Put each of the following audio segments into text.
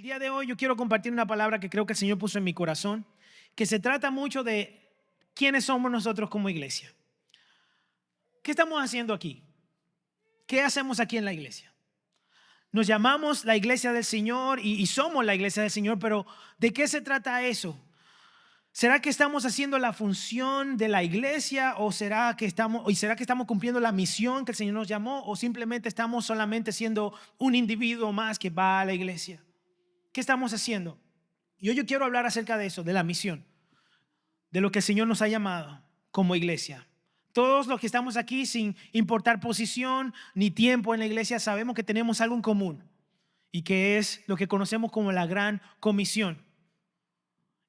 El día de hoy yo quiero compartir una palabra que creo que el Señor puso en mi corazón, que se trata mucho de quiénes somos nosotros como iglesia. ¿Qué estamos haciendo aquí? ¿Qué hacemos aquí en la iglesia? Nos llamamos la iglesia del Señor y somos la iglesia del Señor, pero ¿de qué se trata eso? ¿Será que estamos haciendo la función de la iglesia o será que estamos cumpliendo la misión que el Señor nos llamó o simplemente estamos solamente siendo un individuo más que va a la iglesia? ¿Qué estamos haciendo? Y hoy yo quiero hablar acerca de eso, de la misión, de lo que el Señor nos ha llamado como iglesia. Todos los que estamos aquí, sin importar posición ni tiempo en la iglesia, sabemos que tenemos algo en común y que es lo que conocemos como la gran comisión.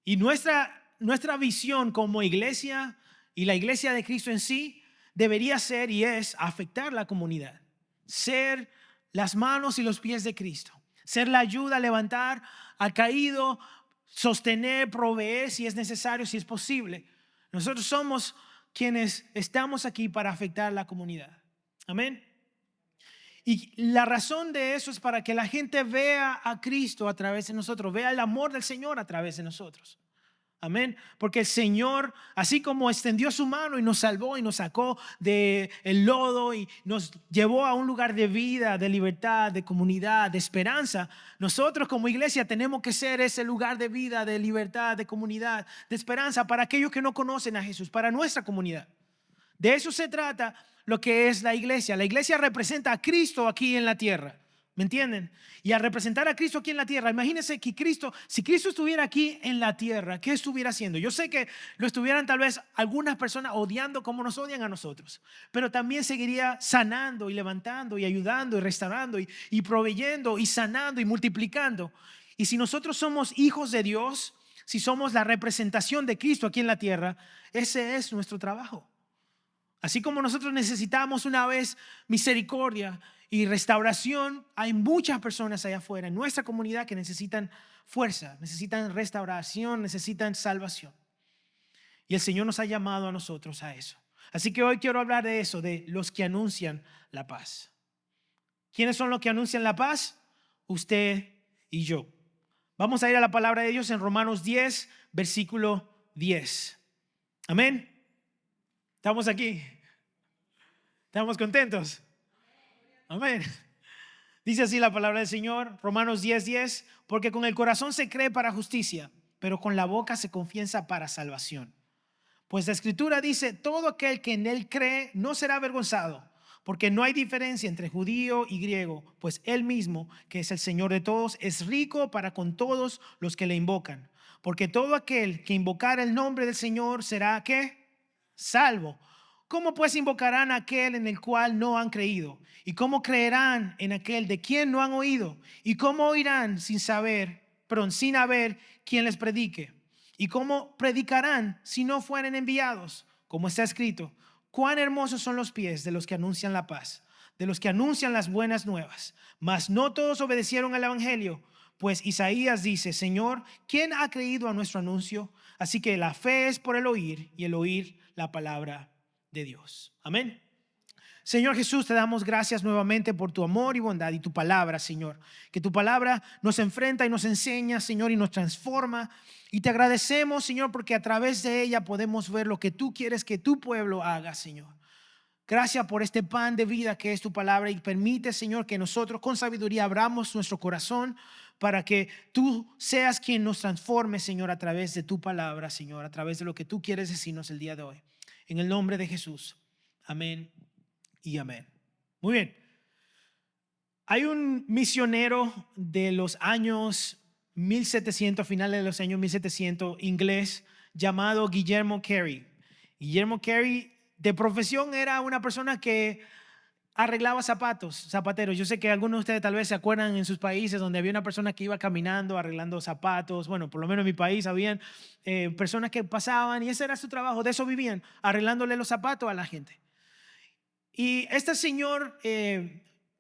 Y nuestra visión como iglesia y la iglesia de Cristo en sí debería ser y es afectar la comunidad, ser las manos y los pies de Cristo, ser la ayuda a levantar al caído, sostener, proveer si es necesario, si es posible. Nosotros somos quienes estamos aquí para afectar la comunidad. Amén. Y la razón de eso es para que la gente vea a Cristo a través de nosotros, vea el amor del Señor a través de nosotros. Amén. Porque el Señor, así como extendió su mano y nos salvó y nos sacó del lodo y nos llevó a un lugar de vida, de libertad, de comunidad, de esperanza, nosotros como iglesia tenemos que ser ese lugar de vida, de libertad, de comunidad, de esperanza para aquellos que no conocen a Jesús, para nuestra comunidad. De eso se trata lo que es la iglesia. La iglesia representa a Cristo aquí en la tierra. ¿Me entienden? Y al representar a Cristo aquí en la tierra, imagínense que si Cristo estuviera aquí en la tierra, ¿qué estuviera haciendo? Yo sé que lo estuvieran tal vez algunas personas odiando como nos odian a nosotros, pero también seguiría sanando y levantando y ayudando y restaurando y proveyendo y sanando y multiplicando. Y si nosotros somos hijos de Dios, si somos la representación de Cristo aquí en la tierra, ese es nuestro trabajo. Así como nosotros necesitamos una vez misericordia y restauración, hay muchas personas allá afuera en nuestra comunidad que necesitan fuerza, necesitan restauración, necesitan salvación. Y el Señor nos ha llamado a nosotros a eso. Así que hoy quiero hablar de eso, de los que anuncian la paz. ¿Quiénes son los que anuncian la paz? Usted y yo. Vamos a ir a la palabra de Dios en Romanos 10, versículo 10. Amén. ¿Estamos aquí? ¿Estamos contentos? Amén. Dice así la palabra del Señor, Romanos 10:10, porque con el corazón se cree para justicia, pero con la boca se confiesa para salvación. Pues la Escritura dice, todo aquel que en él cree no será avergonzado, porque no hay diferencia entre judío y griego, pues él mismo, que es el Señor de todos, es rico para con todos los que le invocan. Porque todo aquel que invocara el nombre del Señor será, ¿qué? Salvo. ¿Cómo pues invocarán a aquel en el cual no han creído? ¿Y cómo creerán en aquel de quien no han oído? ¿Y cómo oirán sin haber quien les predique? ¿Y cómo predicarán si no fueren enviados? Como está escrito, cuán hermosos son los pies de los que anuncian la paz, de los que anuncian las buenas nuevas. Mas no todos obedecieron al evangelio. Pues Isaías dice, Señor, ¿quién ha creído a nuestro anuncio? Así que la fe es por el oír y el oír la palabra de Dios. Amén. Señor Jesús, te damos gracias nuevamente por tu amor y bondad y tu palabra, Señor. Que tu palabra nos enfrenta y nos enseña, Señor, y nos transforma. Y te agradecemos, Señor, porque a través de ella podemos ver lo que tú quieres que tu pueblo haga, Señor. Gracias por este pan de vida que es tu palabra y permite, Señor, que nosotros con sabiduría abramos nuestro corazón para que tú seas quien nos transforme, Señor, a través de tu palabra, Señor, a través de lo que tú quieres decirnos el día de hoy. En el nombre de Jesús. Amén y amén. Muy bien. Hay un misionero de los años 1700, finales de los años 1700, inglés, llamado Guillermo Carey. Guillermo Carey, de profesión, era una persona que arreglaba zapateros. Yo sé que algunos de ustedes tal vez se acuerdan en sus países donde había una persona que iba caminando arreglando zapatos. Bueno, por lo menos en mi país habían personas que pasaban y ese era su trabajo, de eso vivían, arreglándole los zapatos a la gente. Y este señor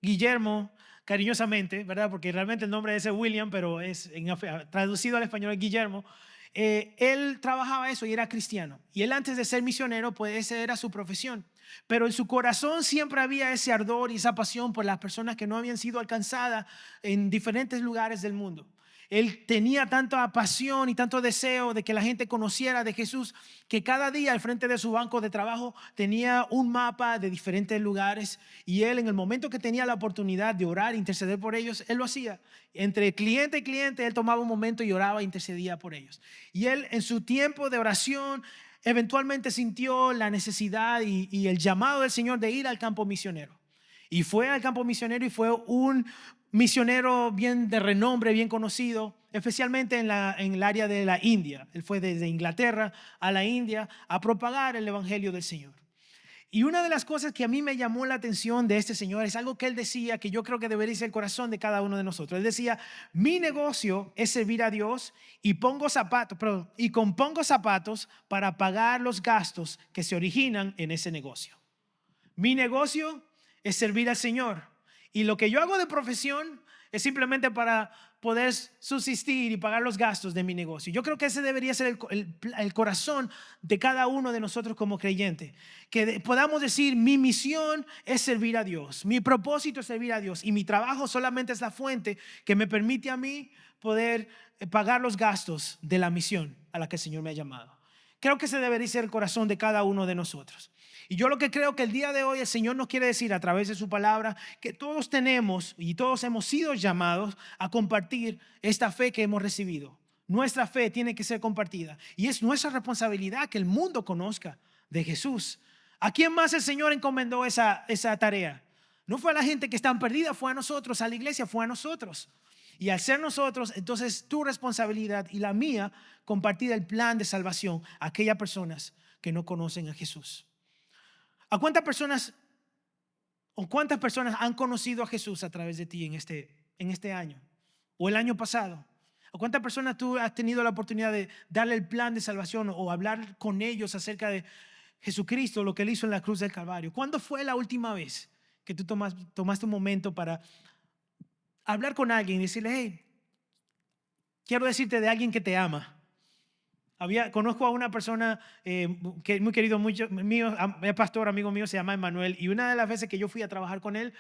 Guillermo, cariñosamente, ¿verdad? Porque realmente el nombre es William, pero traducido al español es Guillermo. Él trabajaba eso y era cristiano. Y él, antes de ser misionero, pues esa era su profesión. Pero en su corazón siempre había ese ardor y esa pasión por las personas que no habían sido alcanzadas en diferentes lugares del mundo. Él tenía tanta pasión y tanto deseo de que la gente conociera de Jesús, que cada día al frente de su banco de trabajo tenía un mapa de diferentes lugares, y él, en el momento que tenía la oportunidad de orar e interceder por ellos, él lo hacía. Entre cliente y cliente, él tomaba un momento y oraba e intercedía por ellos. Y él, en su tiempo de oración, eventualmente sintió la necesidad y el llamado del Señor de ir al campo misionero. Y fue al campo misionero y fue un misionero bien de renombre, bien conocido, especialmente en el área de la India. Él fue desde Inglaterra a la India a propagar el evangelio del Señor. Y una de las cosas que a mí me llamó la atención de este señor es algo que él decía, que yo creo que debería ser el corazón de cada uno de nosotros. Él decía: mi negocio es servir a Dios y compongo zapatos para pagar los gastos que se originan en ese negocio. Mi negocio es servir al Señor, y lo que yo hago de profesión es simplemente para poder subsistir y pagar los gastos de mi negocio. Yo creo que ese debería ser el corazón de cada uno de nosotros como creyente, que podamos decir: mi misión es servir a Dios, mi propósito es servir a Dios, y mi trabajo solamente es la fuente que me permite a mí poder pagar los gastos de la misión a la que el Señor me ha llamado. Creo que ese debería ser el corazón de cada uno de nosotros. Y yo lo que creo que el día de hoy el Señor nos quiere decir a través de su palabra, que todos tenemos y todos hemos sido llamados a compartir esta fe que hemos recibido. Nuestra fe tiene que ser compartida, y es nuestra responsabilidad que el mundo conozca de Jesús. ¿A quién más el Señor encomendó esa tarea? No fue a la gente que están perdida, fue a nosotros, a la iglesia, fue a nosotros. Y al ser nosotros, entonces tu responsabilidad y la mía, compartir el plan de salvación a aquellas personas que no conocen a Jesús. ¿A cuántas personas han conocido a Jesús a través de ti en este año o el año pasado? ¿A cuántas personas tú has tenido la oportunidad de darle el plan de salvación o hablar con ellos acerca de Jesucristo, lo que Él hizo en la cruz del Calvario? ¿Cuándo fue la última vez que tú tomaste un momento para hablar con alguien y decirle: hey, quiero decirte de alguien que te ama? Conozco a una persona que es muy querido mío, es pastor, amigo mío, se llama Emanuel, y una de las veces que yo fui a trabajar con él,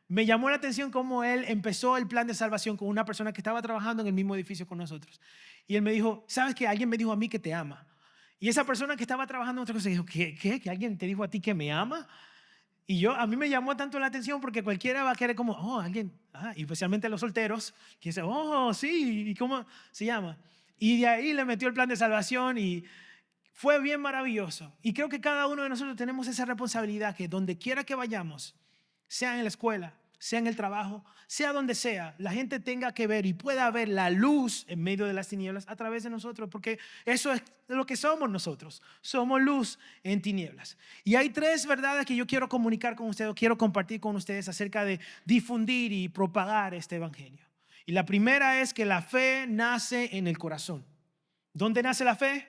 me llamó la atención cómo él empezó el plan de salvación con una persona que estaba trabajando en el mismo edificio con nosotros. Y él me dijo: ¿sabes qué? Alguien me dijo a mí que te ama. Y esa persona que estaba trabajando en otra cosa dijo: ¿qué? ¿Que alguien te dijo a ti que me ama? Y a mí me llamó tanto la atención, porque cualquiera va a querer como: oh, alguien, y especialmente los solteros, que dicen: oh, sí, ¿y cómo se llama? Y de ahí le metió el plan de salvación y fue bien maravilloso. Y creo que cada uno de nosotros tenemos esa responsabilidad, que donde quiera que vayamos, sea en la escuela, sea en el trabajo, sea donde sea, la gente tenga que ver y pueda ver la luz en medio de las tinieblas a través de nosotros, porque eso es lo que somos nosotros. Somos luz en tinieblas. Y hay 3 verdades que yo quiero comunicar con ustedes, quiero compartir con ustedes acerca de difundir y propagar este evangelio. Y la primera es que la fe nace en el corazón. ¿Dónde nace la fe?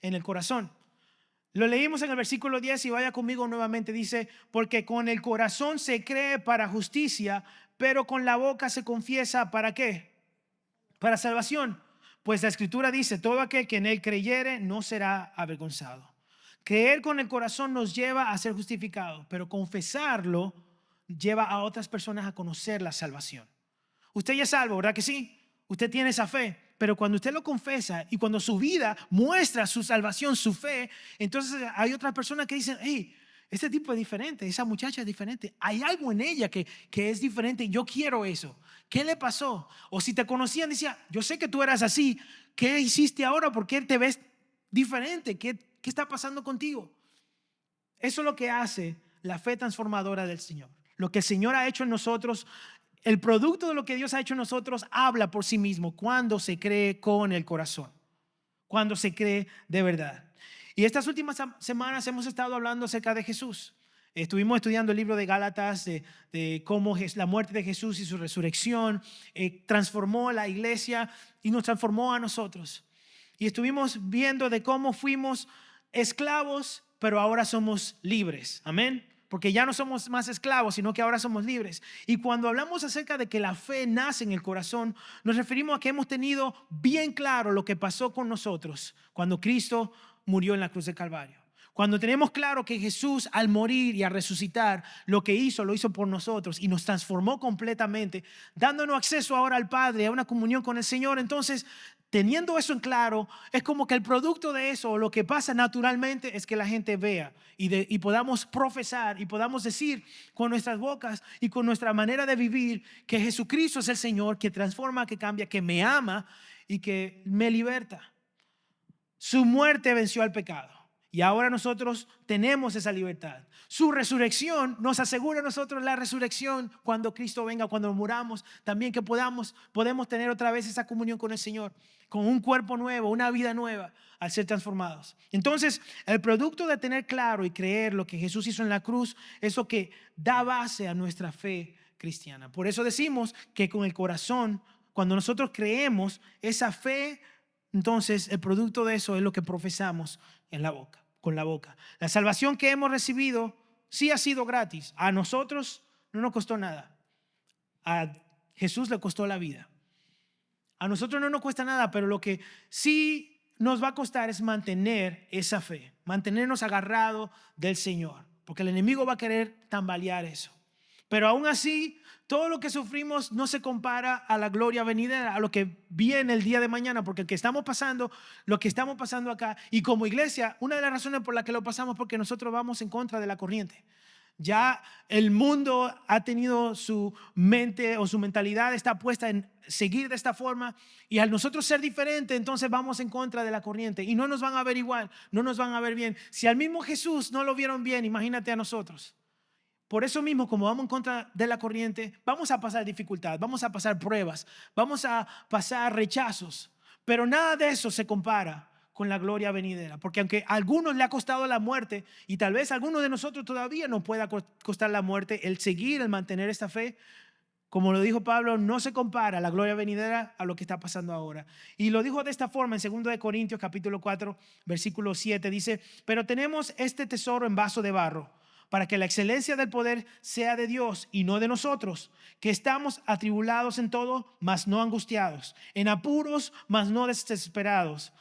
En el corazón. Lo leímos en el versículo 10 y vaya conmigo nuevamente. Dice: porque con el corazón se cree para justicia, pero con la boca se confiesa ¿para qué? Para salvación. Pues la Escritura dice: todo aquel que en él creyere no será avergonzado. Creer con el corazón nos lleva a ser justificados, pero confesarlo lleva a otras personas a conocer la salvación. Usted ya es salvo, ¿verdad que sí? Usted tiene esa fe, pero cuando usted lo confesa y cuando su vida muestra su salvación, su fe, entonces hay otras personas que dicen: hey, este tipo es diferente, esa muchacha es diferente, hay algo en ella que es diferente, yo quiero eso. ¿Qué le pasó? O si te conocían, decía: yo sé que tú eras así, ¿qué hiciste ahora? ¿Por qué te ves diferente? ¿Qué está pasando contigo? Eso es lo que hace la fe transformadora del Señor. Lo que el Señor ha hecho en nosotros, el producto de lo que Dios ha hecho en nosotros, habla por sí mismo cuando se cree con el corazón, cuando se cree de verdad. Y estas últimas semanas hemos estado hablando acerca de Jesús. Estuvimos estudiando el libro de Gálatas, de cómo la muerte de Jesús y su resurrección transformó la iglesia y nos transformó a nosotros. Y estuvimos viendo de cómo fuimos esclavos, pero ahora somos libres. Amén. Porque ya no somos más esclavos, sino que ahora somos libres. Y cuando hablamos acerca de que la fe nace en el corazón, nos referimos a que hemos tenido bien claro lo que pasó con nosotros cuando Cristo murió en la cruz del Calvario. Cuando tenemos claro que Jesús al morir y al resucitar, lo que hizo, lo hizo por nosotros y nos transformó completamente, dándonos acceso ahora al Padre, a una comunión con el Señor. Entonces, teniendo eso en claro, es como que el producto de eso, o lo que pasa naturalmente, es que la gente vea y podamos profesar y podamos decir con nuestras bocas y con nuestra manera de vivir que Jesucristo es el Señor, que transforma, que cambia, que me ama y que me liberta. Su muerte venció al pecado y ahora nosotros tenemos esa libertad. Su resurrección nos asegura a nosotros la resurrección cuando Cristo venga, cuando muramos, también que podemos tener otra vez esa comunión con el Señor, con un cuerpo nuevo, una vida nueva al ser transformados. Entonces, el producto de tener claro y creer lo que Jesús hizo en la cruz es lo que da base a nuestra fe cristiana. Por eso decimos que con el corazón, cuando nosotros creemos, esa fe, entonces el producto de eso es lo que profesamos en la boca, con la boca. La salvación que hemos recibido sí ha sido gratis. A nosotros no nos costó nada. A Jesús le costó la vida. A nosotros no nos cuesta nada, pero lo que sí nos va a costar es mantener esa fe, mantenernos agarrados del Señor, porque el enemigo va a querer tambalear eso. Pero aún así, todo lo que sufrimos no se compara a la gloria venidera, a lo que viene el día de mañana, porque lo que estamos pasando acá, y como iglesia, una de las razones por las que lo pasamos es porque nosotros vamos en contra de la corriente. Ya el mundo ha tenido su mente o su mentalidad está puesta en seguir de esta forma, y al nosotros ser diferente, entonces vamos en contra de la corriente y no nos van a ver igual, no nos van a ver bien. Si al mismo Jesús no lo vieron bien, imagínate a nosotros. Por eso mismo, como vamos en contra de la corriente, vamos a pasar dificultad, vamos a pasar pruebas, vamos a pasar rechazos, pero nada de eso se compara con la gloria venidera, porque aunque a algunos le ha costado la muerte y tal vez a algunos de nosotros todavía nos pueda costar la muerte, el seguir, el mantener esta fe, como lo dijo Pablo, no se compara la gloria venidera a lo que está pasando ahora. Y lo dijo de esta forma en 2 de Corintios capítulo 4, versículo 7, dice: pero tenemos este tesoro en vaso de barro, para que la excelencia del poder sea de Dios y no de nosotros, que estamos atribulados en todo, mas no angustiados, en apuros, mas no desesperados,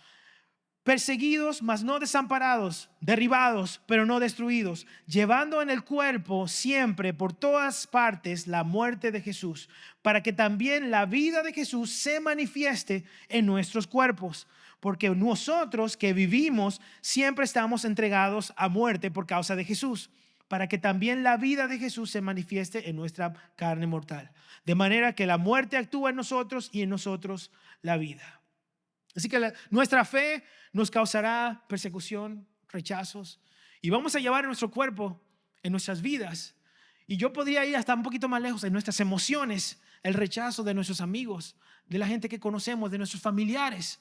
perseguidos, mas no desamparados, derribados, pero no destruidos, llevando en el cuerpo siempre por todas partes la muerte de Jesús, para que también la vida de Jesús se manifieste en nuestros cuerpos. Porque nosotros que vivimos siempre estamos entregados a muerte por causa de Jesús, para que también la vida de Jesús se manifieste en nuestra carne mortal. De manera que la muerte actúa en nosotros y en nosotros la vida. Así que nuestra fe nos causará persecución, rechazos, y vamos a llevar en nuestro cuerpo, en nuestras vidas. Y yo podría ir hasta un poquito más lejos, en nuestras emociones, el rechazo de nuestros amigos, de la gente que conocemos, de nuestros familiares.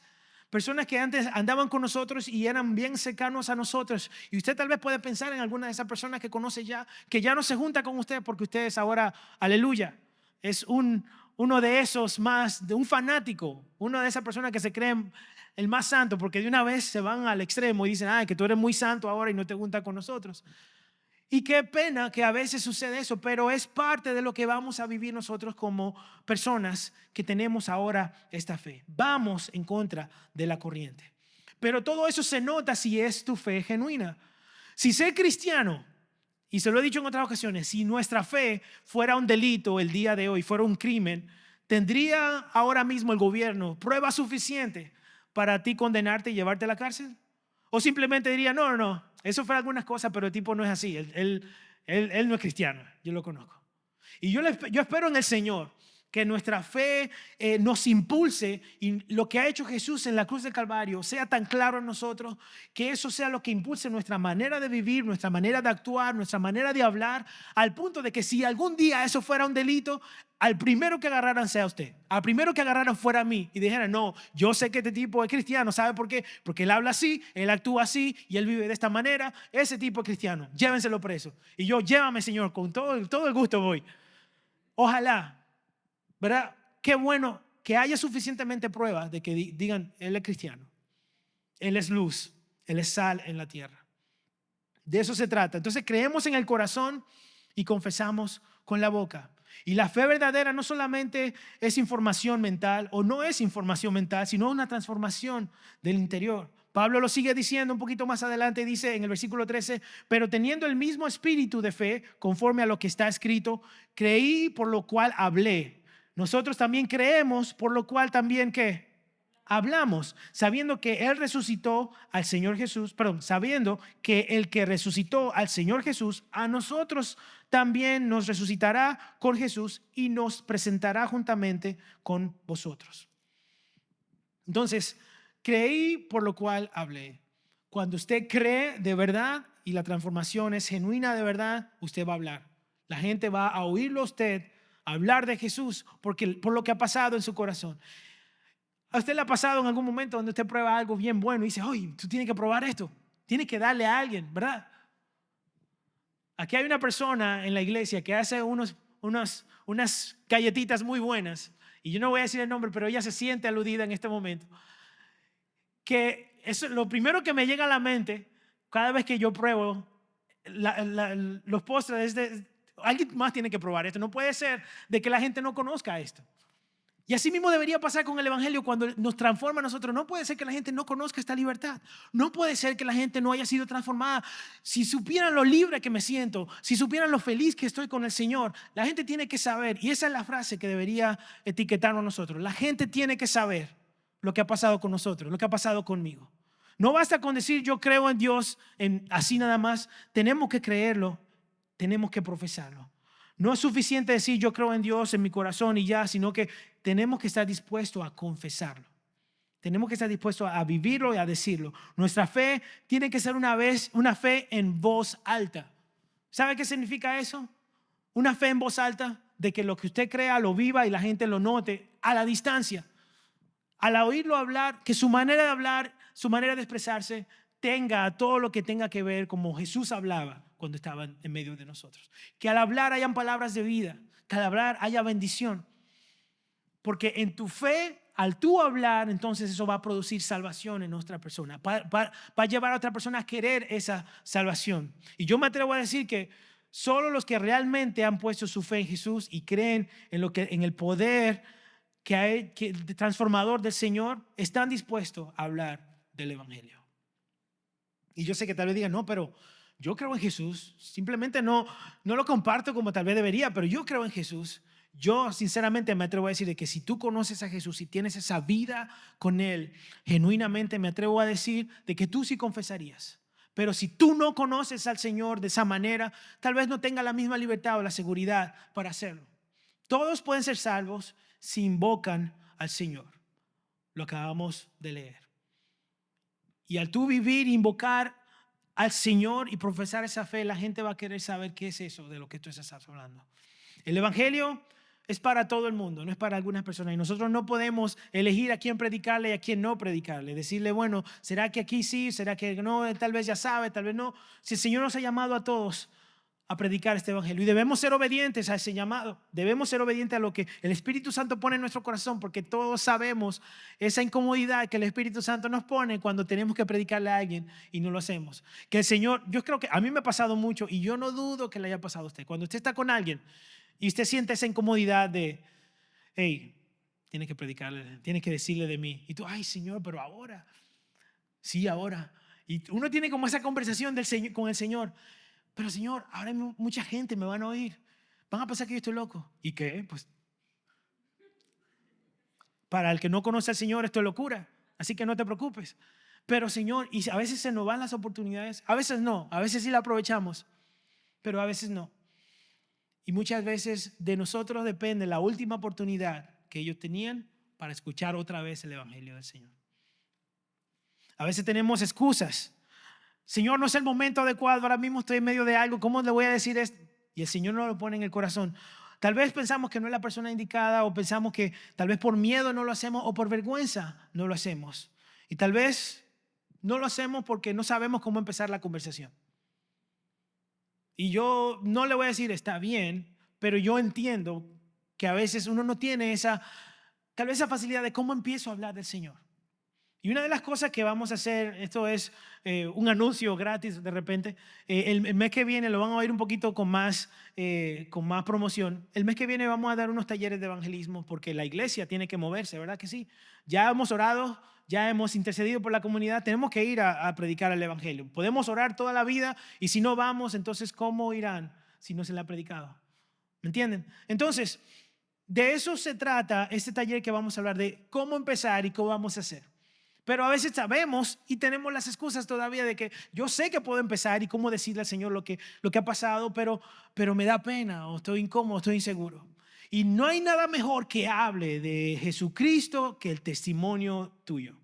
Personas que antes andaban con nosotros y eran bien cercanos a nosotros. Y usted tal vez puede pensar en alguna de esas personas que conoce ya, que ya no se junta con usted porque usted es ahora, aleluya, es uno de esos más, de un fanático, una de esas personas que se creen el más santo, porque de una vez se van al extremo y dicen: que tú eres muy santo ahora y no te juntas con nosotros. Y qué pena que a veces sucede eso, pero es parte de lo que vamos a vivir nosotros como personas que tenemos ahora esta fe. Vamos en contra de la corriente. Pero todo eso se nota si es tu fe genuina. Si ser cristiano, y se lo he dicho en otras ocasiones, si nuestra fe fuera un delito el día de hoy, fuera un crimen, ¿tendría ahora mismo el gobierno prueba suficiente para ti condenarte y llevarte a la cárcel? ¿O simplemente diría: no, eso fue algunas cosas, pero el tipo no es así, él no es cristiano, yo lo conozco? Y yo espero en el Señor que nuestra fe nos impulse, y lo que ha hecho Jesús en la cruz del Calvario sea tan claro en nosotros, que eso sea lo que impulse nuestra manera de vivir, nuestra manera de actuar, nuestra manera de hablar, al punto de que si algún día eso fuera un delito, al primero que agarraran sea usted, al primero que agarraran fuera a mí y dijeran: no, yo sé que este tipo es cristiano. ¿Sabe por qué? Porque él habla así, él actúa así y él vive de esta manera. Ese tipo es cristiano, llévenselo preso. Y yo: llévame, Señor, con todo el gusto voy. Ojalá, ¿verdad? Qué bueno que haya suficientemente pruebas de que digan: él es cristiano, él es luz, él es sal en la tierra. De eso se trata. Entonces creemos en el corazón y confesamos con la boca. Y la fe verdadera no solamente es información mental, o no es información mental, sino una transformación del interior. Pablo lo sigue diciendo un poquito más adelante, dice en el versículo 13, pero teniendo el mismo espíritu de fe, conforme a lo que está escrito, creí por lo cual hablé. Nosotros también creemos por lo cual también ¿qué? Hablamos, sabiendo que Él resucitó al Señor Jesús, perdón, sabiendo que el que resucitó al Señor Jesús, a nosotros también nos resucitará con Jesús y nos presentará juntamente con vosotros. Entonces, creí por lo cual hablé. Cuando usted cree de verdad y la transformación es genuina de verdad, usted va a hablar. La gente va a oírlo a usted hablar de Jesús por lo que ha pasado en su corazón. ¿A usted le ha pasado en algún momento donde usted prueba algo bien bueno y dice, oye, tú tienes que probar esto? Tienes que darle a alguien, ¿verdad? Aquí hay una persona en la iglesia que hace unas galletitas muy buenas. Y yo no voy a decir el nombre, pero ella se siente aludida en este momento. Que eso, lo primero que me llega a la mente cada vez que yo pruebo los postres es alguien más tiene que probar esto. No puede ser de que la gente no conozca esto. Y así mismo debería pasar con el evangelio cuando nos transforma a nosotros. No puede ser que la gente no conozca esta libertad. No puede ser que la gente no haya sido transformada. Si supieran lo libre que me siento, si supieran lo feliz que estoy con el Señor, la gente tiene que saber, y esa es la frase que debería etiquetarnos a nosotros. La gente tiene que saber lo que ha pasado con nosotros, lo que ha pasado conmigo. No basta con decir yo creo en Dios, así nada más. Tenemos que creerlo, tenemos que profesarlo. No es suficiente decir yo creo en Dios en mi corazón y ya, sino que tenemos que estar dispuestos a confesarlo. Tenemos que estar dispuestos a vivirlo y a decirlo. Nuestra fe tiene que ser una fe en voz alta. ¿Sabe qué significa eso? Una fe en voz alta de que lo que usted crea lo viva y la gente lo note a la distancia. Al oírlo hablar, que su manera de hablar, su manera de expresarse tenga todo lo que tenga que ver como Jesús hablaba cuando estaba en medio de nosotros. Que al hablar hayan palabras de vida, que al hablar haya bendición. Porque en tu fe, al tú hablar, entonces eso va a producir salvación en nuestra persona. Va a llevar a otra persona a querer esa salvación. Y yo me atrevo a decir que solo los que realmente han puesto su fe en Jesús y creen en el poder transformador del Señor, están dispuestos a hablar del evangelio. Y yo sé que tal vez digan, no, pero yo creo en Jesús, simplemente no lo comparto como tal vez debería, pero yo creo en Jesús. Yo sinceramente me atrevo a decir de que si tú conoces a Jesús y tienes esa vida con Él, genuinamente me atrevo a decir de que tú sí confesarías. Pero si tú no conoces al Señor de esa manera, tal vez no tenga la misma libertad o la seguridad para hacerlo. Todos pueden ser salvos si invocan al Señor. Lo acabamos de leer. Y al tú vivir e invocar al Señor y profesar esa fe, la gente va a querer saber qué es eso de lo que tú estás hablando. El evangelio es para todo el mundo, no es para algunas personas. Y nosotros no podemos elegir a quién predicarle y a quién no predicarle. Decirle, bueno, ¿será que aquí sí? ¿Será que no? Tal vez ya sabe, tal vez no. Si el Señor nos ha llamado a todos a predicar este evangelio y debemos ser obedientes a ese llamado, debemos ser obedientes a lo que el Espíritu Santo pone en nuestro corazón, porque todos sabemos esa incomodidad que el Espíritu Santo nos pone cuando tenemos que predicarle a alguien y no lo hacemos. Que el Señor, yo creo que a mí me ha pasado mucho y yo no dudo que le haya pasado a usted. Cuando usted está con alguien y usted siente esa incomodidad de, hey, tiene que predicarle, tiene que decirle de mí. Y tú, ay Señor, pero ahora, sí, ahora. Y uno tiene como esa conversación con el Señor. Pero Señor, ahora mucha gente me van a oír. Van a pensar que yo estoy loco. ¿Y qué? Pues para el que no conoce al Señor esto es locura. Así que no te preocupes. Pero Señor, y a veces se nos van las oportunidades. A veces no. A veces sí la aprovechamos. Pero a veces no. Y muchas veces de nosotros depende la última oportunidad que ellos tenían para escuchar otra vez el evangelio del Señor. A veces tenemos excusas. Señor, no es el momento adecuado, ahora mismo estoy en medio de algo, ¿cómo le voy a decir esto? Y el Señor nos lo pone en el corazón. Tal vez pensamos que no es la persona indicada o pensamos que tal vez por miedo no lo hacemos o por vergüenza no lo hacemos. Y tal vez no lo hacemos porque no sabemos cómo empezar la conversación. Y yo no le voy a decir está bien, pero yo entiendo que a veces uno no tiene tal vez esa facilidad de cómo empiezo a hablar del Señor. Y una de las cosas que vamos a hacer, esto es un anuncio gratis de repente, el mes que viene lo van a oír un poquito con más promoción. El mes que viene vamos a dar unos talleres de evangelismo porque la iglesia tiene que moverse, ¿verdad que sí? Ya hemos orado, ya hemos intercedido por la comunidad, tenemos que ir a predicar el evangelio. Podemos orar toda la vida y si no vamos, entonces ¿cómo irán si no se le ha predicado? ¿Me entienden? Entonces, de eso se trata este taller que vamos a hablar, de cómo empezar y cómo vamos a hacer. Pero a veces sabemos y tenemos las excusas todavía de que yo sé que puedo empezar y cómo decirle al Señor lo que ha pasado, pero me da pena o estoy incómodo, estoy inseguro. Y no hay nada mejor que hable de Jesucristo que el testimonio tuyo.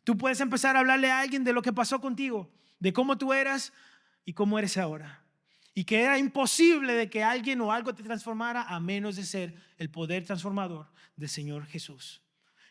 Tú puedes empezar a hablarle a alguien de lo que pasó contigo, de cómo tú eras y cómo eres ahora. Y que era imposible de que alguien o algo te transformara a menos de ser el poder transformador del Señor Jesús.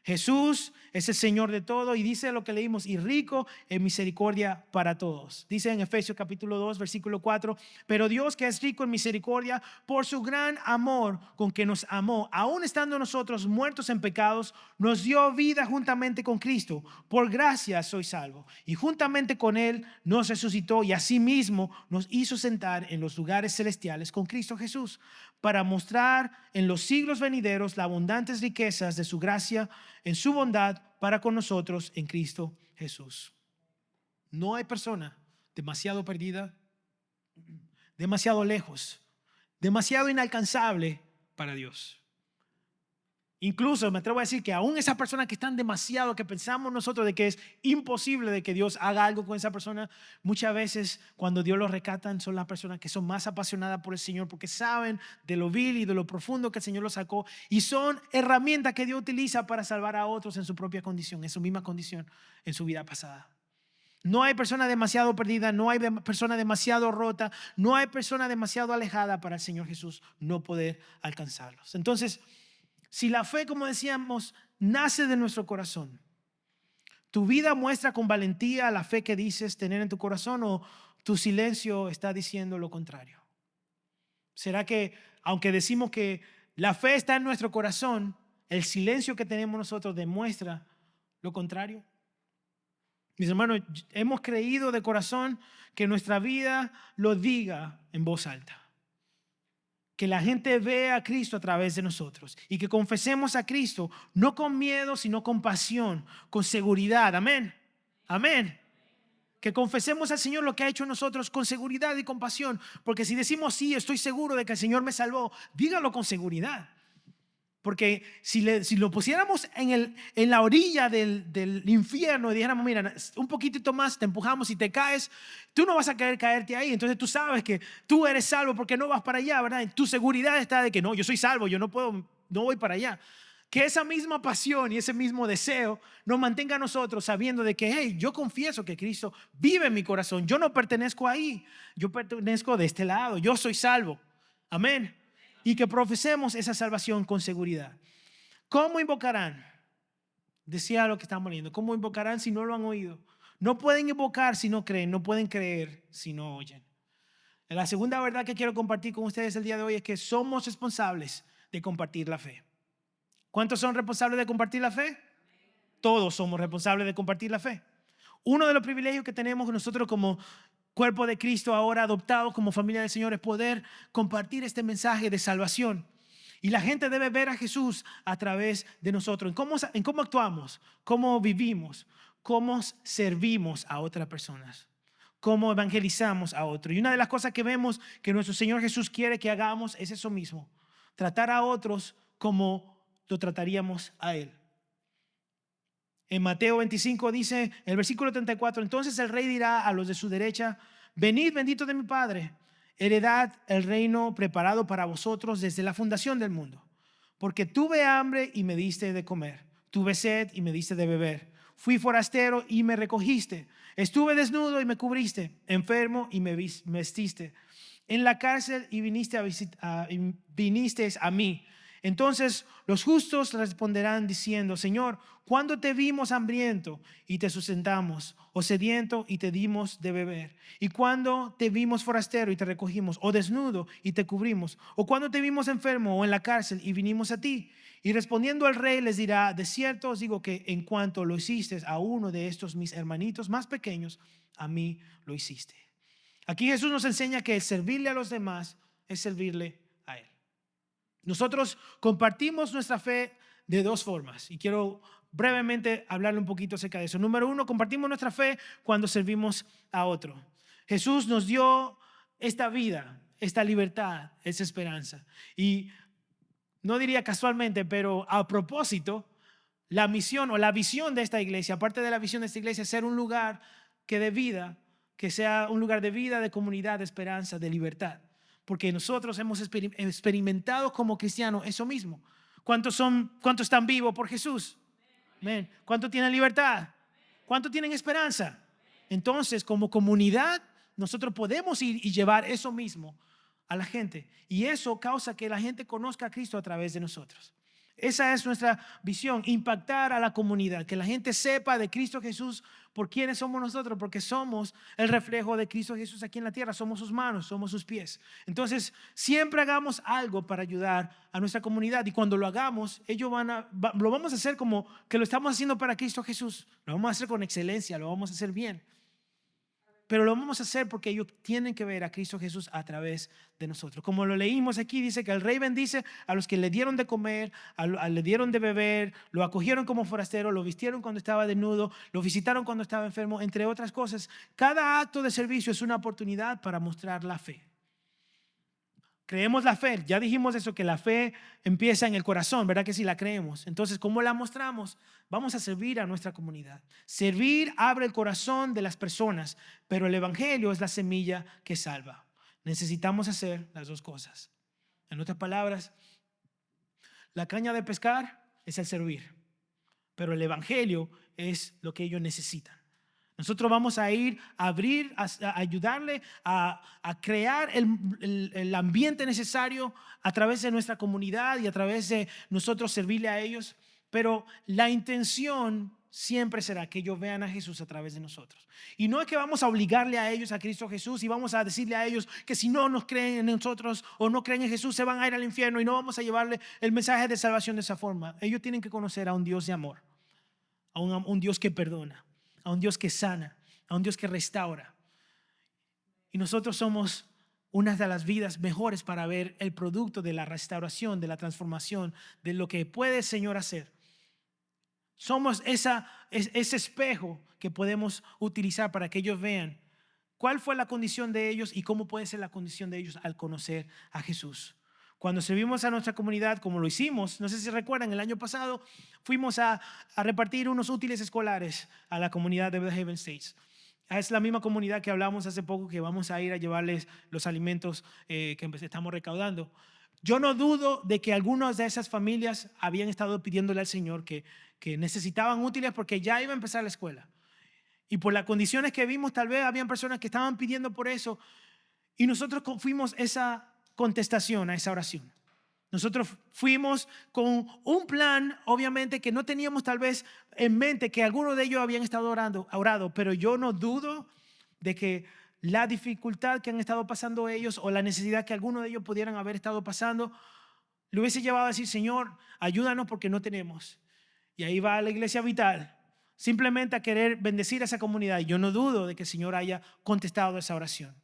Jesús es el Señor de todo y dice lo que leímos, y rico en misericordia para todos. Dice en Efesios capítulo 2, versículo 4, pero Dios, que es rico en misericordia, por su gran amor con que nos amó, aun estando nosotros muertos en pecados, nos dio vida juntamente con Cristo. Por gracia soy salvo. Y juntamente con Él nos resucitó y asimismo nos hizo sentar en los lugares celestiales con Cristo Jesús, para mostrar en los siglos venideros las abundantes riquezas de su gracia en su bondad para con nosotros en Cristo Jesús. No hay persona demasiado perdida, demasiado lejos, demasiado inalcanzable para Dios. Incluso me atrevo a decir que aún esas personas que están demasiado, que pensamos nosotros de que es imposible de que Dios haga algo con esa persona, muchas veces cuando Dios los rescata son las personas que son más apasionadas por el Señor porque saben de lo vil y de lo profundo que el Señor los sacó y son herramientas que Dios utiliza para salvar a otros en su propia condición, en su misma condición, en su vida pasada. No hay persona demasiado perdida, no hay persona demasiado rota, no hay persona demasiado alejada para el Señor Jesús no poder alcanzarlos. Entonces, si la fe, como decíamos, nace de nuestro corazón, ¿tu vida muestra con valentía la fe que dices tener en tu corazón o tu silencio está diciendo lo contrario? ¿Será que, aunque decimos que la fe está en nuestro corazón, el silencio que tenemos nosotros demuestra lo contrario? Mis hermanos, hemos creído de corazón que nuestra vida lo diga en voz alta. Que la gente vea a Cristo a través de nosotros y que confesemos a Cristo no con miedo, sino con pasión, con seguridad. Amén. Amén. Que confesemos al Señor lo que ha hecho en nosotros con seguridad y con pasión. Porque si decimos sí, estoy seguro de que el Señor me salvó, dígalo con seguridad. Porque si lo pusiéramos en la orilla del infierno y dijéramos, mira, un poquitito más te empujamos y te caes, tú no vas a querer caerte ahí. Entonces tú sabes que tú eres salvo porque no vas para allá, ¿verdad? Y tu seguridad está de que no, yo soy salvo, yo no voy para allá. Que esa misma pasión y ese mismo deseo nos mantenga a nosotros sabiendo de que, hey, yo confieso que Cristo vive en mi corazón. Yo no pertenezco ahí, yo pertenezco de este lado, yo soy salvo. Amén. Y que profesemos esa salvación con seguridad. ¿Cómo invocarán? Decía lo que estamos leyendo. ¿Cómo invocarán si no lo han oído? No pueden invocar si no creen, no pueden creer si no oyen. La segunda verdad que quiero compartir con ustedes el día de hoy es que somos responsables de compartir la fe. ¿Cuántos son responsables de compartir la fe? Todos somos responsables de compartir la fe. Uno de los privilegios que tenemos nosotros como cuerpo de Cristo ahora adoptados como familia del Señor es poder compartir este mensaje de salvación. Y la gente debe ver a Jesús a través de nosotros, en cómo actuamos, cómo vivimos, cómo servimos a otras personas, cómo evangelizamos a otros. Y una de las cosas que vemos que nuestro Señor Jesús quiere que hagamos es eso mismo, tratar a otros como lo trataríamos a Él. En Mateo 25 dice, el versículo 34, entonces el rey dirá a los de su derecha, venid benditos de mi Padre, heredad el reino preparado para vosotros desde la fundación del mundo. Porque tuve hambre y me diste de comer, tuve sed y me diste de beber, fui forastero y me recogiste, estuve desnudo y me cubriste, enfermo y me vestiste, en la cárcel y vinisteis a mí. Entonces los justos responderán diciendo, Señor, ¿cuándo te vimos hambriento y te sustentamos, o sediento y te dimos de beber? ¿Y cuándo te vimos forastero y te recogimos, o desnudo y te cubrimos? ¿O cuándo te vimos enfermo o en la cárcel y vinimos a ti? Y respondiendo el rey les dirá, de cierto os digo que en cuanto lo hiciste a uno de estos mis hermanitos más pequeños, a mí lo hiciste. Aquí Jesús nos enseña que el servirle a los demás es servirle a Él. Nosotros compartimos nuestra fe de dos formas y quiero brevemente hablarle un poquito acerca de eso. Número uno, compartimos nuestra fe cuando servimos a otro. Jesús nos dio esta vida, esta libertad, esa esperanza. Y no diría casualmente, pero a propósito, la misión o la visión de esta iglesia, aparte de la visión de esta iglesia, es ser un lugar que dé vida, que sea un lugar de vida, de comunidad, de esperanza, de libertad. Porque nosotros hemos experimentado como cristianos eso mismo. ¿Cuántos están vivos por Jesús? Amén. ¿Cuántos tienen libertad? ¿Cuántos tienen esperanza? Entonces, como comunidad, nosotros podemos ir y llevar eso mismo a la gente. Y eso causa que la gente conozca a Cristo a través de nosotros. Esa es nuestra visión, impactar a la comunidad, que la gente sepa de Cristo Jesús por quiénes somos nosotros, porque somos el reflejo de Cristo Jesús aquí en la tierra, somos sus manos, somos sus pies. Entonces, siempre hagamos algo para ayudar a nuestra comunidad y cuando lo hagamos, lo vamos a hacer como que lo estamos haciendo para Cristo Jesús, lo vamos a hacer con excelencia, lo vamos a hacer bien. Pero lo vamos a hacer porque ellos tienen que ver a Cristo Jesús a través de nosotros. Como lo leímos aquí, dice que el rey bendice a los que le dieron de comer, le dieron de beber, lo acogieron como forastero, lo vistieron cuando estaba desnudo, lo visitaron cuando estaba enfermo, entre otras cosas. Cada acto de servicio es una oportunidad para mostrar la fe. Creemos la fe, ya dijimos eso, que la fe empieza en el corazón, ¿verdad que sí la creemos? Entonces, ¿cómo la mostramos? Vamos a servir a nuestra comunidad. Servir abre el corazón de las personas, pero el evangelio es la semilla que salva. Necesitamos hacer las dos cosas. En otras palabras, la caña de pescar es el servir, pero el evangelio es lo que ellos necesitan. Nosotros vamos a ir a abrir, a ayudarle a crear el ambiente necesario a través de nuestra comunidad y a través de nosotros servirle a ellos. Pero la intención siempre será que ellos vean a Jesús a través de nosotros. Y no es que vamos a obligarle a ellos a Cristo Jesús y vamos a decirle a ellos que si no nos creen en nosotros o no creen en Jesús se van a ir al infierno y no vamos a llevarle el mensaje de salvación de esa forma. Ellos tienen que conocer a un Dios de amor, a un Dios que perdona, a un Dios que sana, a un Dios que restaura. Y nosotros somos una de las vidas mejores para ver el producto de la restauración, de la transformación, de lo que puede el Señor hacer. Somos ese espejo que podemos utilizar para que ellos vean cuál fue la condición de ellos y cómo puede ser la condición de ellos al conocer a Jesús. Cuando servimos a nuestra comunidad, como lo hicimos, no sé si recuerdan, el año pasado fuimos a repartir unos útiles escolares a la comunidad de Haven States. Es la misma comunidad que hablamos hace poco que vamos a ir a llevarles los alimentos que estamos recaudando. Yo no dudo de que algunas de esas familias habían estado pidiéndole al Señor que necesitaban útiles porque ya iba a empezar la escuela. Y por las condiciones que vimos, tal vez habían personas que estaban pidiendo por eso. Y nosotros fuimos esa contestación a esa oración. Nosotros fuimos con un plan, obviamente, que no teníamos tal vez en mente que algunos de ellos habían estado orado, pero yo no dudo de que la dificultad que han estado pasando ellos o la necesidad que algunos de ellos pudieran haber estado pasando, le hubiese llevado a decir, Señor, ayúdanos porque no tenemos. Y ahí va la Iglesia Vital, simplemente a querer bendecir a esa comunidad. Y yo no dudo de que el Señor haya contestado esa oración.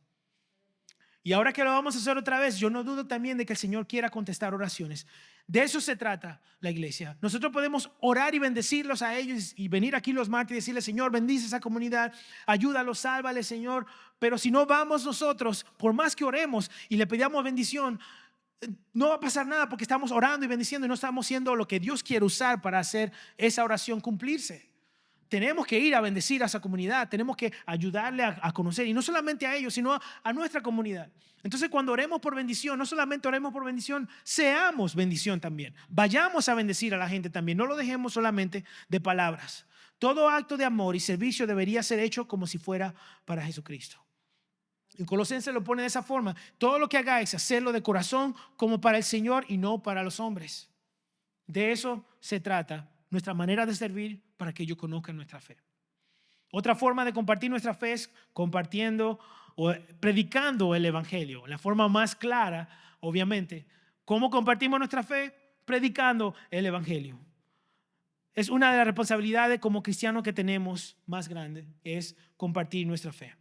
Y ahora que lo vamos a hacer otra vez, yo no dudo también de que el Señor quiera contestar oraciones. De eso se trata la iglesia. Nosotros podemos orar y bendecirlos a ellos y venir aquí los martes y decirle, Señor, bendice esa comunidad, ayúdalos, sálvale, Señor. Pero si no vamos nosotros, por más que oremos y le pedamos bendición, no va a pasar nada porque estamos orando y bendiciendo y no estamos haciendo lo que Dios quiere usar para hacer esa oración cumplirse. Tenemos que ir a bendecir a esa comunidad, tenemos que ayudarle a conocer, y no solamente a ellos, sino a nuestra comunidad. Entonces, cuando oremos por bendición, no solamente oremos por bendición, seamos bendición también. Vayamos a bendecir a la gente también, no lo dejemos solamente de palabras. Todo acto de amor y servicio debería ser hecho como si fuera para Jesucristo. En Colosenses lo pone de esa forma: todo lo que hagáis, hacerlo de corazón como para el Señor y no para los hombres. De eso se trata nuestra manera de servir, para que ellos conozcan nuestra fe. Otra forma de compartir nuestra fe es compartiendo o predicando el evangelio. La forma más clara, obviamente. ¿Cómo compartimos nuestra fe? predicando el evangelio. Es una de las responsabilidades como cristianos que tenemos más grande, es compartir nuestra fe.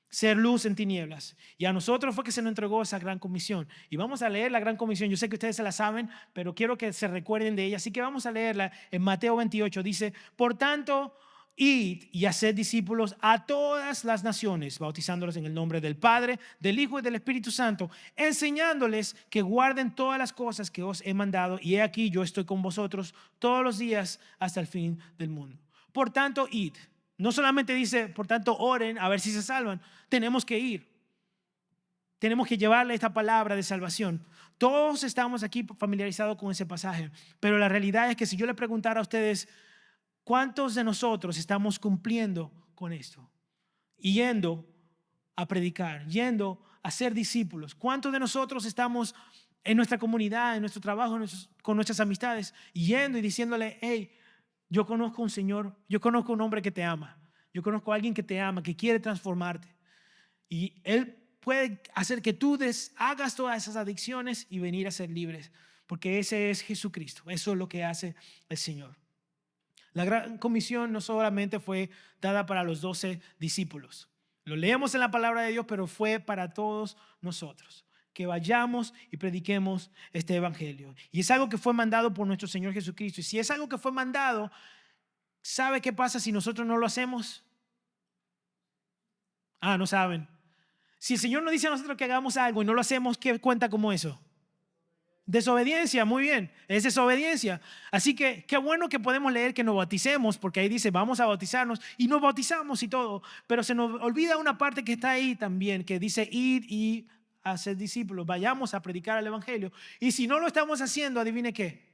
Ser luz en tinieblas. Y a nosotros fue que se nos entregó esa gran comisión. Y vamos a leer la gran comisión. Yo sé que ustedes se la saben, pero quiero que se recuerden de ella. Así que vamos a leerla en Mateo 28. Dice, por tanto, id y haced discípulos a todas las naciones, bautizándolos en el nombre del Padre, del Hijo y del Espíritu Santo, enseñándoles que guarden todas las cosas que os he mandado. Y he aquí, yo estoy con vosotros todos los días hasta el fin del mundo. Por tanto, id. No solamente dice, por tanto, oren a ver si se salvan. Tenemos que ir. Tenemos que llevarle esta palabra de salvación. Todos estamos aquí familiarizados con ese pasaje, pero la realidad es que si yo le preguntara a ustedes, ¿cuántos de nosotros estamos cumpliendo con esto? Yendo a predicar, yendo a ser discípulos. ¿Cuántos de nosotros estamos en nuestra comunidad, en nuestro trabajo, con nuestras amistades, yendo y diciéndole, hey, yo conozco un Señor, yo conozco un hombre que te ama, yo conozco a alguien que te ama, que quiere transformarte. Y Él puede hacer que tú hagas todas esas adicciones y venir a ser libres, porque ese es Jesucristo, eso es lo que hace el Señor. La gran comisión no solamente fue dada para los 12 discípulos, lo leemos en la palabra de Dios, pero fue para todos nosotros. Que vayamos y prediquemos este evangelio. Y es algo que fue mandado por nuestro Señor Jesucristo. Y si es algo que fue mandado, ¿sabe qué pasa si nosotros no lo hacemos? No saben. Si el Señor nos dice a nosotros que hagamos algo y no lo hacemos, ¿qué cuenta como eso? Desobediencia, muy bien, es desobediencia. Así que qué bueno que podemos leer que nos bauticemos, porque ahí dice vamos a bautizarnos y nos bautizamos y todo, pero se nos olvida una parte que está ahí también, que dice id y a ser discípulos, vayamos a predicar el evangelio. Y si no lo estamos haciendo, adivine qué,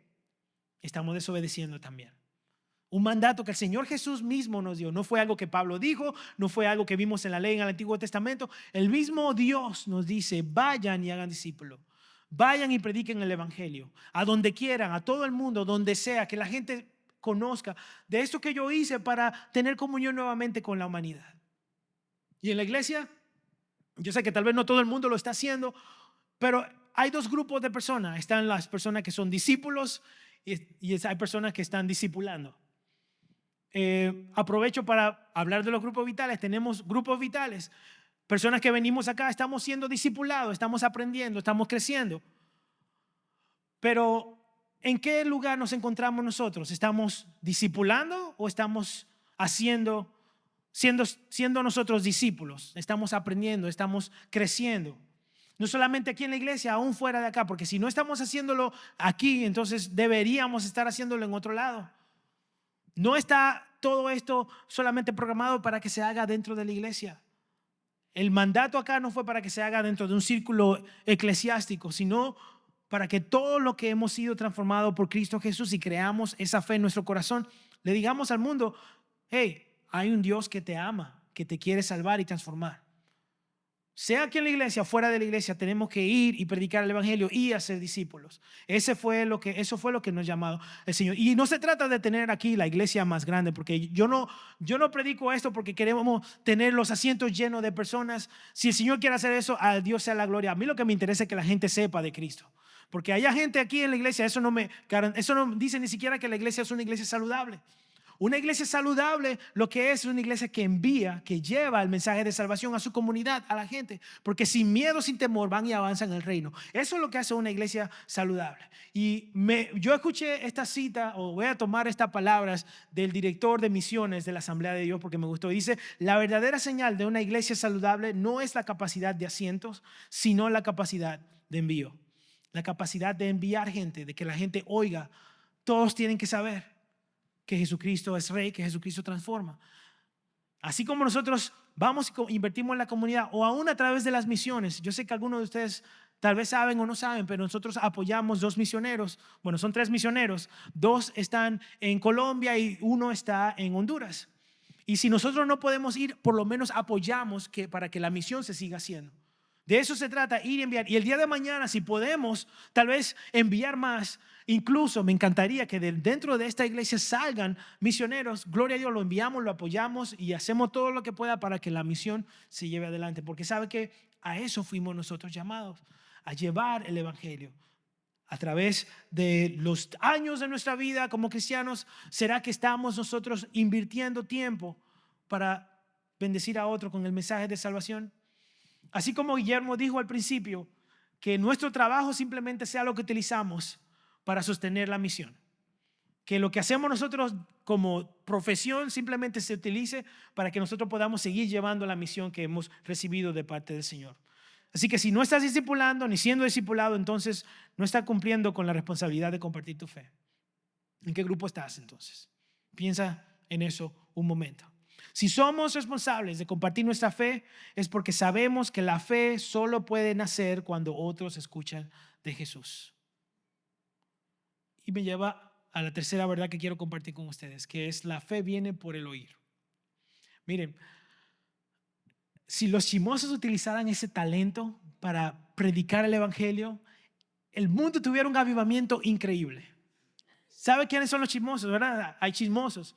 estamos desobedeciendo también. Un mandato que el Señor Jesús mismo nos dio. No fue algo que Pablo dijo, no fue algo que vimos en la ley en el Antiguo Testamento. El mismo Dios nos dice, vayan y hagan discípulos. Vayan y prediquen el evangelio a donde quieran, a todo el mundo, donde sea, que la gente conozca de esto que yo hice para tener comunión nuevamente con la humanidad. Y en la iglesia, yo sé que tal vez no todo el mundo lo está haciendo, pero hay dos grupos de personas. Están las personas que son discípulos y hay personas que están discipulando. Aprovecho para hablar de los grupos vitales. Tenemos grupos vitales. Personas que venimos acá, estamos siendo discipulados, estamos aprendiendo, estamos creciendo. Pero, ¿en qué lugar nos encontramos nosotros? ¿Estamos discipulando o estamos siendo nosotros discípulos? Estamos aprendiendo, estamos creciendo. No solamente aquí en la iglesia, aún fuera de acá, porque si no estamos haciéndolo aquí, entonces deberíamos estar haciéndolo en otro lado. No está todo esto solamente programado para que se haga dentro de la iglesia. El mandato acá no fue para que se haga dentro de un círculo eclesiástico, sino para que todo lo que hemos sido transformado por Cristo Jesús y creamos esa fe en nuestro corazón, le digamos al mundo, hey, hay un Dios que te ama, que te quiere salvar y transformar. Sea aquí en la iglesia o fuera de la iglesia, tenemos que ir y predicar el evangelio y hacer discípulos. Eso fue lo que nos ha llamado el Señor. Y no se trata de tener aquí la iglesia más grande, porque yo no predico esto porque queremos tener los asientos llenos de personas. Si el Señor quiere hacer eso, a Dios sea la gloria. A mí lo que me interesa es que la gente sepa de Cristo. Porque haya gente aquí en la iglesia, eso no dice ni siquiera que la iglesia es una iglesia saludable. Una iglesia saludable lo que es una iglesia que envía, que lleva el mensaje de salvación a su comunidad, a la gente, porque sin miedo, sin temor van y avanzan en el reino. Eso es lo que hace una iglesia saludable. Y yo escuché esta cita, o voy a tomar estas palabras del director de misiones de la Asamblea de Dios porque me gustó. Dice, la verdadera señal de una iglesia saludable no es la capacidad de asientos, sino la capacidad de envío. La capacidad de enviar gente, de que la gente oiga. Todos tienen que saber que Jesucristo es Rey, que Jesucristo transforma. Así como nosotros vamos y invertimos en la comunidad o aún a través de las misiones. Yo sé que algunos de ustedes tal vez saben o no saben, pero nosotros apoyamos 2 misioneros. Bueno, son 3 misioneros. 2 están en Colombia y 1 está en Honduras. Y si nosotros no podemos ir, por lo menos apoyamos para que la misión se siga haciendo. De eso se trata, ir y enviar. Y el día de mañana, si podemos, tal vez enviar más. Incluso me encantaría que dentro de esta iglesia salgan misioneros. Gloria a Dios, lo enviamos, lo apoyamos y hacemos todo lo que pueda para que la misión se lleve adelante. Porque sabe que a eso fuimos nosotros llamados, a llevar el evangelio. a través de los años de nuestra vida como cristianos, ¿será que estamos nosotros invirtiendo tiempo para bendecir a otro con el mensaje de salvación? Así como Guillermo dijo al principio, que nuestro trabajo simplemente sea lo que utilizamos para sostener la misión. Que lo que hacemos nosotros como profesión simplemente se utilice para que nosotros podamos seguir llevando la misión que hemos recibido de parte del Señor. Así que si no estás discipulando ni siendo discipulado, entonces no estás cumpliendo con la responsabilidad de compartir tu fe. ¿En qué grupo estás entonces? Piensa en eso un momento. Si somos responsables de compartir nuestra fe, es porque sabemos que la fe solo puede nacer cuando otros escuchan de Jesús. Y me lleva a la tercera verdad que quiero compartir con ustedes, que es la fe viene por el oír. Miren, si los chismosos utilizaran ese talento para predicar el evangelio, el mundo tuviera un avivamiento increíble. ¿Sabe quiénes son los chismosos, verdad? Hay chismosos.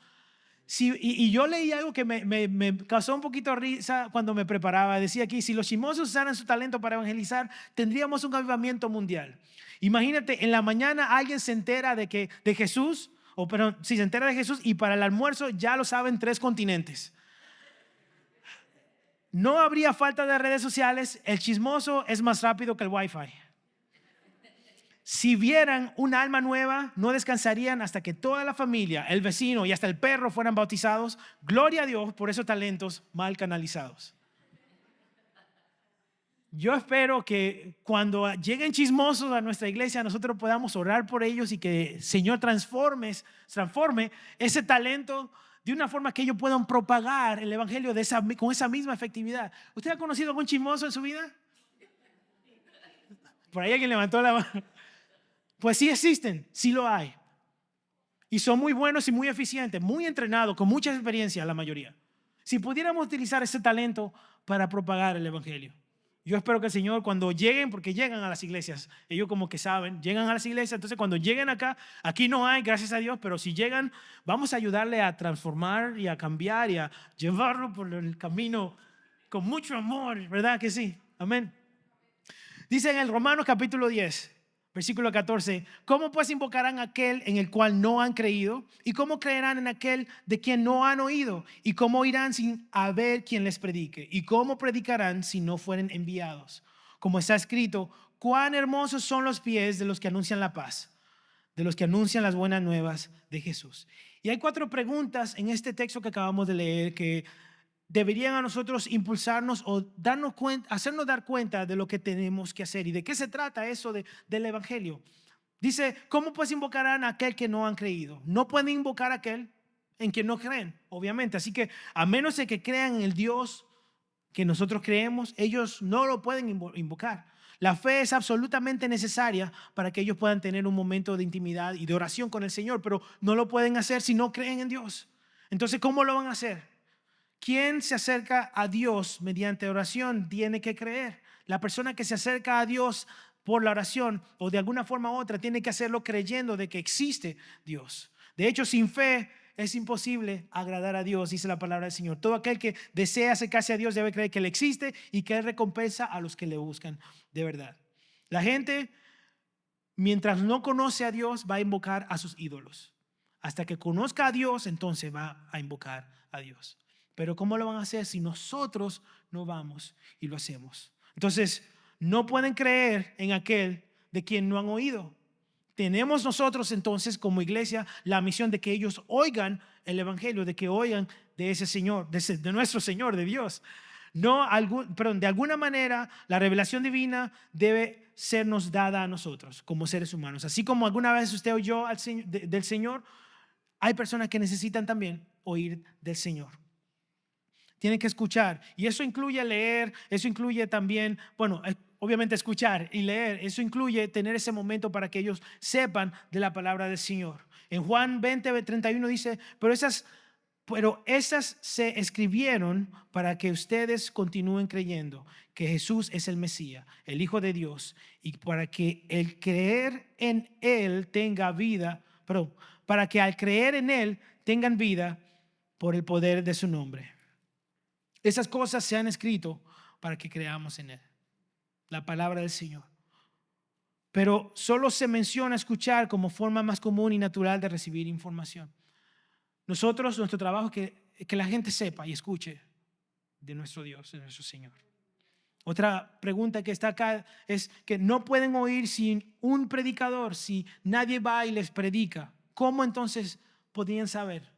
Sí, y yo leí algo que me causó un poquito de risa cuando me preparaba. Decía aquí, si los chismosos usaran su talento para evangelizar, tendríamos un avivamiento mundial. Imagínate, en la mañana alguien se entera de Jesús, si se entera de Jesús, y para el almuerzo ya lo saben 3 continentes. No habría falta de redes sociales, el chismoso es más rápido que el Wi-Fi. Si vieran un alma nueva, no descansarían hasta que toda la familia, el vecino y hasta el perro fueran bautizados. Gloria a Dios por esos talentos mal canalizados. Yo espero que cuando lleguen chismosos a nuestra iglesia, nosotros podamos orar por ellos y que el Señor transforme ese talento de una forma que ellos puedan propagar el evangelio con esa misma efectividad. ¿Usted ha conocido algún chismoso en su vida? Por ahí alguien levantó la mano. Pues sí existen, sí lo hay. Y son muy buenos y muy eficientes, muy entrenados, con mucha experiencia la mayoría. Si pudiéramos utilizar ese talento para propagar el evangelio. Yo espero que el Señor cuando lleguen, porque llegan a las iglesias, ellos como que saben, llegan a las iglesias, entonces cuando lleguen acá, aquí no hay, gracias a Dios, pero si llegan, vamos a ayudarle a transformar y a cambiar y a llevarlo por el camino con mucho amor, ¿verdad que sí? Amén. Dice en el Romanos capítulo 10, versículo 14, ¿cómo pues invocarán a aquel en el cual no han creído? ¿Y cómo creerán en aquel de quien no han oído? ¿Y cómo irán sin haber quien les predique? ¿Y cómo predicarán si no fueren enviados? Como está escrito, cuán hermosos son los pies de los que anuncian la paz, de los que anuncian las buenas nuevas de Jesús. Y hay 4 preguntas en este texto que acabamos de leer que deberían a nosotros impulsarnos o darnos cuenta, hacernos dar cuenta de lo que tenemos que hacer. ¿Y de qué se trata eso del evangelio? Dice, ¿cómo pues invocarán a aquel que no han creído? No pueden invocar a aquel en quien no creen, obviamente. Así que a menos de que crean en el Dios que nosotros creemos, ellos no lo pueden invocar. La fe es absolutamente necesaria para que ellos puedan tener un momento de intimidad y de oración con el Señor, pero no lo pueden hacer si no creen en Dios. Entonces, ¿cómo lo van a hacer? Quien se acerca a Dios mediante oración tiene que creer. La persona que se acerca a Dios por la oración o de alguna forma u otra tiene que hacerlo creyendo de que existe Dios. De hecho, sin fe es imposible agradar a Dios, dice la palabra del Señor. Todo aquel que desea acercarse a Dios debe creer que Él existe y que Él recompensa a los que le buscan de verdad. La gente, mientras no conoce a Dios, va a invocar a sus ídolos. Hasta que conozca a Dios, entonces va a invocar a Dios. Pero ¿cómo lo van a hacer si nosotros no vamos y lo hacemos? Entonces, no pueden creer en aquel de quien no han oído. Tenemos nosotros entonces como iglesia la misión de que ellos oigan el evangelio, de que oigan de ese Señor, de nuestro Señor, de Dios. De alguna manera la revelación divina debe sernos dada a nosotros como seres humanos. Así como alguna vez usted oyó del Señor, hay personas que necesitan también oír del Señor. Tienen que escuchar, y eso incluye leer, eso incluye también, obviamente escuchar y leer, eso incluye tener ese momento para que ellos sepan de la palabra del Señor. En Juan 20:31 dice, pero esas se escribieron para que ustedes continúen creyendo que Jesús es el Mesías, el Hijo de Dios, y para que el creer en Él tenga vida, para que al creer en Él tengan vida por el poder de su nombre. Esas cosas se han escrito para que creamos en Él. La palabra del Señor. pero solo se menciona escuchar como forma más común y natural de recibir información. Nuestro trabajo es que la gente sepa y escuche de nuestro Dios, de nuestro Señor. Otra pregunta que está acá es que no pueden oír sin un predicador, si nadie va y les predica. ¿Cómo entonces podrían saber?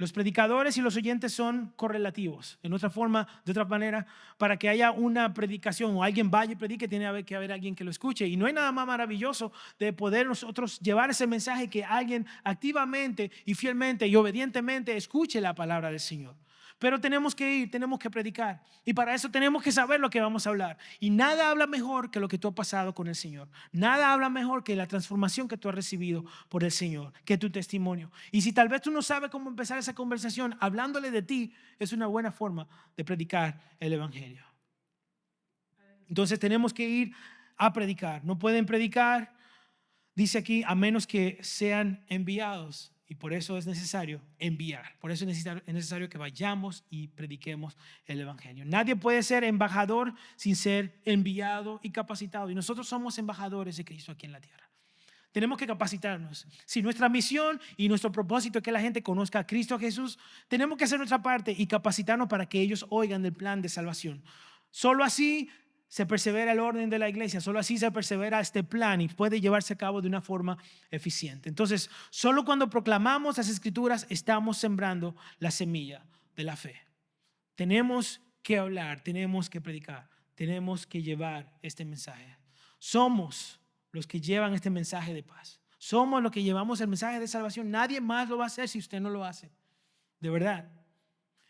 Los predicadores y los oyentes son correlativos. De otra manera, para que haya una predicación o alguien vaya y predique, tiene que haber alguien que lo escuche. Y no hay nada más maravilloso de poder nosotros llevar ese mensaje, que alguien activamente y fielmente y obedientemente escuche la palabra del Señor. Pero tenemos que ir, tenemos que predicar. Y para eso tenemos que saber lo que vamos a hablar. Y nada habla mejor que lo que tú has pasado con el Señor. Nada habla mejor que la transformación que tú has recibido por el Señor, que tu testimonio. Y si tal vez tú no sabes cómo empezar esa conversación, hablándole de ti es una buena forma de predicar el Evangelio. Entonces tenemos que ir a predicar. No pueden predicar, dice aquí, a menos que sean enviados. Y por eso es necesario enviar. Por eso es necesario que vayamos y prediquemos el Evangelio. Nadie puede ser embajador sin ser enviado y capacitado. Y nosotros somos embajadores de Cristo aquí en la tierra. Tenemos que capacitarnos. Si nuestra misión y nuestro propósito es que la gente conozca a Cristo Jesús, tenemos que hacer nuestra parte y capacitarnos para que ellos oigan del plan de salvación. Solo así se persevera el orden de la iglesia, solo así se persevera este plan y puede llevarse a cabo de una forma eficiente. Entonces, solo cuando proclamamos las Escrituras estamos sembrando la semilla de la fe. Tenemos que hablar, tenemos que predicar, tenemos que llevar este mensaje. Somos los que llevan este mensaje de paz. Somos los que llevamos el mensaje de salvación. Nadie más lo va a hacer si usted no lo hace. De verdad.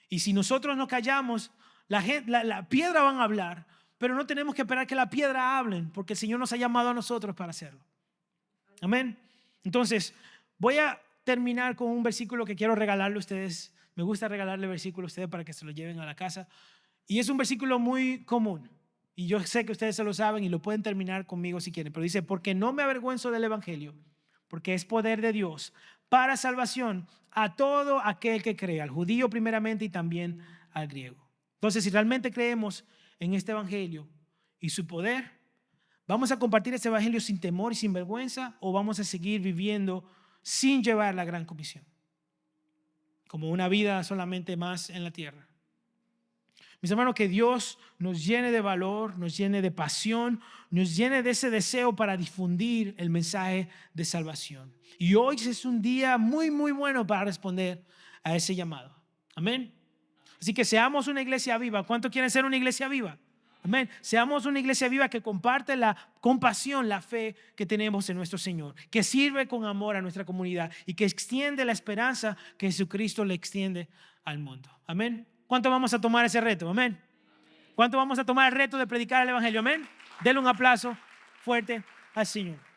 Y si nosotros nos callamos, la piedra van a hablar. Pero no tenemos que esperar que la piedra hablen, porque el Señor nos ha llamado a nosotros para hacerlo. Amén. Entonces, voy a terminar con un versículo que quiero regalarle a ustedes. Me gusta regalarle versículos a ustedes para que se lo lleven a la casa. Y es un versículo muy común. Y yo sé que ustedes se lo saben y lo pueden terminar conmigo si quieren. Pero dice, porque no me avergüenzo del Evangelio, porque es poder de Dios para salvación a todo aquel que cree, al judío primeramente y también al griego. Entonces, si realmente creemos en este Evangelio y su poder, ¿vamos a compartir este Evangelio sin temor y sin vergüenza, o vamos a seguir viviendo sin llevar la gran comisión, como una vida solamente más en la tierra? Mis hermanos, que Dios nos llene de valor, nos llene de pasión, nos llene de ese deseo para difundir el mensaje de salvación. Y hoy es un día muy, muy bueno para responder a ese llamado. Amén. Así que seamos una iglesia viva. ¿Cuántos quieren ser una iglesia viva? Amén. Seamos una iglesia viva que comparte la compasión, la fe que tenemos en nuestro Señor, que sirve con amor a nuestra comunidad y que extiende la esperanza que Jesucristo le extiende al mundo. Amén. ¿Cuánto vamos a tomar ese reto? Amén. ¿Cuánto vamos a tomar el reto de predicar el Evangelio? Amén. Denle un aplauso fuerte al Señor.